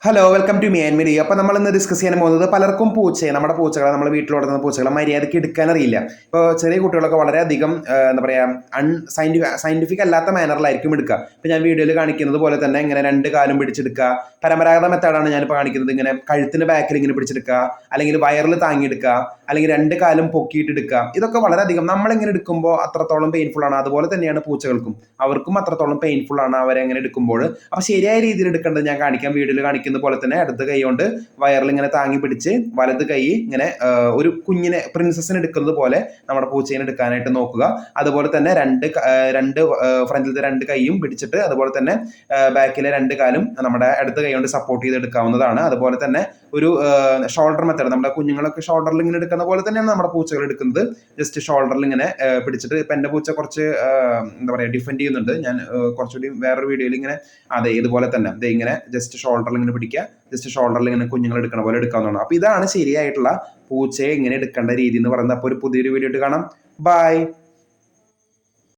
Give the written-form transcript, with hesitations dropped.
Hello welcome to me and media. അപ്പോൾ നമ്മൾ ഇന്ന് ഡിസ്കസ് ചെയ്യാൻ പോകുന്നത് പലർക്കും നമ്മുടെ പൂച്ചകളെ നമ്മൾ വീട്ടിൽ വളർത്തുന്ന പൂച്ചകളെ മര്യാദയ്ക്ക് എടുക്കാനറിയില്ല. ഇപ്പോൾ ചെറിയ കുട്ടികളൊക്കെ വളരെയധികം എന്താ പറയുക സയന്റിഫിക് അല്ലാത്ത മാനറിലായിരിക്കും എടുക്കുക. ഇപ്പോൾ ഞാൻ വീഡിയോയിൽ കാണിക്കുന്നത് പോലെ തന്നെ ഇങ്ങനെ രണ്ട് കാലും പിടിച്ചെടുക്കുക, പരമ്പരാഗത മെത്തേഡാണ് ഞാനിപ്പോൾ കാണിക്കുന്നത്. ഇങ്ങനെ കഴുത്തിന് ബാക്കിൽ ഇങ്ങനെ പിടിച്ചെടുക്കുക, അല്ലെങ്കിൽ വയറിൽ താങ്ങിയെടുക്കുക, അല്ലെങ്കിൽ രണ്ട് കാലും പൊക്കിയിട്ടെടുക്കുക. ഇതൊക്കെ വളരെയധികം നമ്മളിങ്ങനെ എടുക്കുമ്പോൾ അത്രത്തോളം പെയിൻഫുൾ ആണ്. അതുപോലെ തന്നെയാണ് പൂച്ചകൾക്കും, അവർക്കും അത്രത്തോളം പെയിൻഫുൾ ആണ് അവരെങ്ങനെ എടുക്കുമ്പോൾ. അപ്പോൾ ശരിയായ രീതിയിൽ എടുക്കേണ്ടത് ഞാൻ കാണിക്കാം. വീഡിയോയിൽ കാണിക്കുന്ന പോലെ തന്നെ ഇടത് കൈ കൊണ്ട് വയറിൽ ഇങ്ങനെ താങ്ങി പിടിച്ച് വലത് കൈ ഇങ്ങനെ ഒരു കുഞ്ഞിനെ പ്രിൻസസിന് എടുക്കുന്നത് പോലെ നമ്മുടെ പൂച്ചേനെ എടുക്കാനായിട്ട് നോക്കുക. അതുപോലെ തന്നെ രണ്ട് ഫ്രണ്ടിലത്തെ രണ്ട് കൈയും പിടിച്ചിട്ട് അതുപോലെ തന്നെ ബാക്കിലെ രണ്ട് കാലും നമ്മുടെ ഇടത് കൈ കൊണ്ട് സപ്പോർട്ട് ചെയ്ത് എടുക്കാവുന്നതാണ്. അതുപോലെ തന്നെ ഒരു ഷോൾഡർ മെത്തേഡ്, നമ്മുടെ കുഞ്ഞുങ്ങളൊക്കെ ഷോൾഡറിൽ ഇങ്ങനെ എടുക്കുന്ന പോലെ തന്നെയാണ് നമ്മുടെ പൂച്ചകൾ എടുക്കുന്നത്. ജസ്റ്റ് ഷോൾഡറിൽ ഇങ്ങനെ പിടിച്ചിട്ട്, ഇപ്പം എൻ്റെ പൂച്ച കുറച്ച് എന്താ പറയുക ഡിഫെൻഡ് ചെയ്യുന്നുണ്ട്. ഞാൻ കുറച്ചുകൂടി വേറൊരു വീഡിയോയിൽ ഇങ്ങനെ അതെ ഇതുപോലെ തന്നെ ഇങ്ങനെ ജസ്റ്റ് ഷോൾഡറിൽ ഇങ്ങനെ പിടിക്കുക, ജസ്റ്റ് ഷോൾഡറിൽ ഇങ്ങനെ കുഞ്ഞുങ്ങൾ എടുക്കണ പോലെ എടുക്കാവുന്നതാണ്. അപ്പോൾ ഇതാണ് ശരിയായിട്ടുള്ള പൂച്ചയെ ഇങ്ങനെ എടുക്കേണ്ട രീതി എന്ന് പറയുന്നത്. അപ്പോൾ ഒരു പുതിയൊരു വീഡിയോ കാണാം. ബൈ.